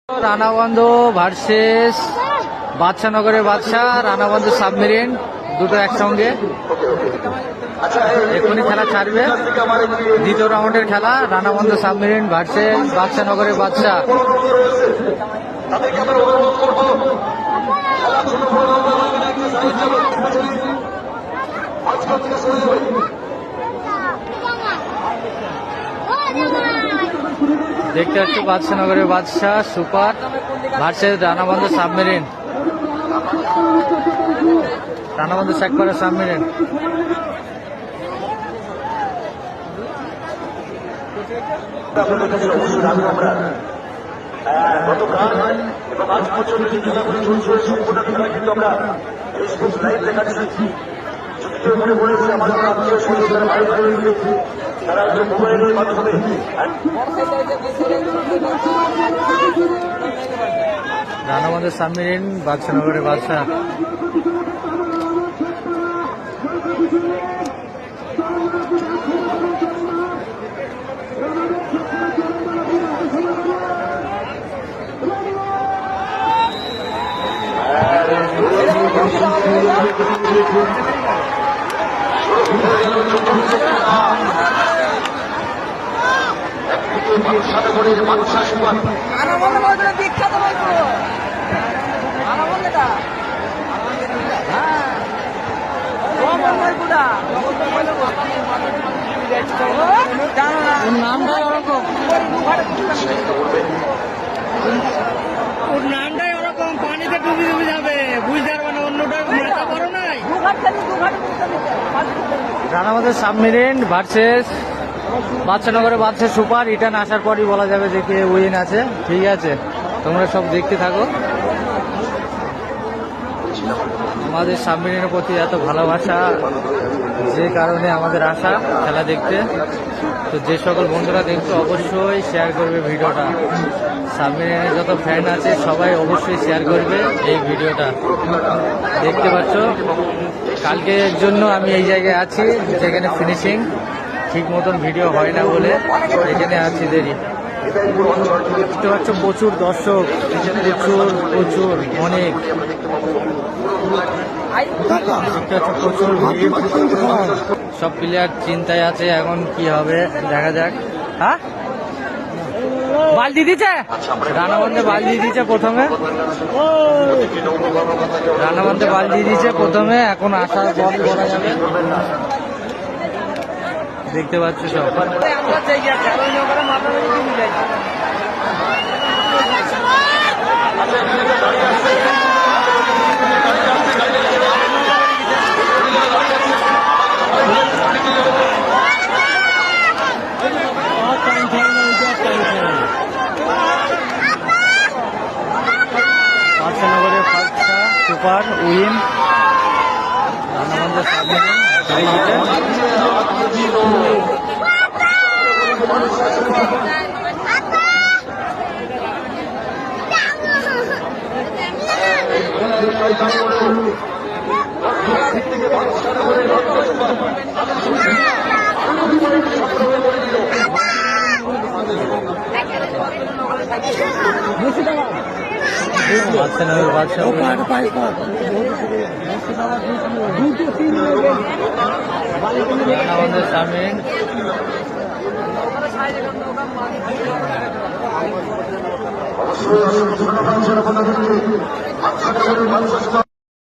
রানাবন্ধু versus বাদশানগরের বাদশাহ, রানাবন্ধু submarine দুটো একসঙ্গে। এখনই খেলা ছাড়বে, দ্বিতীয় রাউন্ডের খেলা রানাবন্ধু সাবমেরিন ভার্সেস বাদশানগরের বাদশাহ। দেখতে পাচ্ছি বাদশানগরের Badshah super versus Ranabandhu submarine, Ranabandhu Shekhpara submarine. গতকাল এবং আজ পর্যন্ত যে খেলাগুলি চলছে সম্পূর্ণ খেলা কিন্তু আমরা ফেসবুক লাইভ দেখাচ্ছি। যদি কেউ মনে করেছে আমাদের আত্মীয় স্বজন ভাই ভাই তারা মোবাইলের মাধ্যমে রানাবন্ধু সাবমেরিন বাদশানগরের বাদশাহ। ওর নামটাই ওরকম, পানিতে ডুবি ডুবি যাবে, বুঝতে পারবে না। অন্যটা মাথা বড় নাই। রানাবন্ধু submarine versus বাদশানগরের Badshah super. Return আসার পরই বলা যাবে যে কে উইন আছে। ঠিক আছে, তোমরা সব দেখতে থাকো। আমাদের সাবমেরিনের প্রতি এত ভালোবাসা, যে কারণে আমাদের আশা খেলা দেখতে। তো যে সকল বন্ধুরা দেখছো অবশ্যই শেয়ার করবে ভিডিওটা। সাবমেরিনের যত ফ্যান আছে সবাই অবশ্যই শেয়ার করবে এই ভিডিওটা। দেখতে পাচ্ছ কালকের জন্য আমি এই জায়গায় আছি, যেখানে ফিনিশিং ঠিক মতন ভিডিও হয় না বলে এখানে আছি দেরি। দেখতে পাচ্ছ প্রচুর দর্শক, প্রচুর প্রচুর অনেক প্রচুর ভিড়। সব প্লেয়ার চিন্তায় আছে এখন কি হবে, দেখা যাক। হ্যাঁ, বালতি দিচ্ছে রানাবন্ধে, বালতি দিচ্ছে প্রথমে, রানাবন্ধে বালতি দিচ্ছে প্রথমে। এখন আসার পর বলা যাবে। দেখতে পাচ্ছ সব বাদশানগরের বাদশাহ সুপার উইন, রানাবন্ধু সাবমেরিন বাদশানগরের বাদশাহ রানাবন্ধু সাবমেরিন। অবশ্যই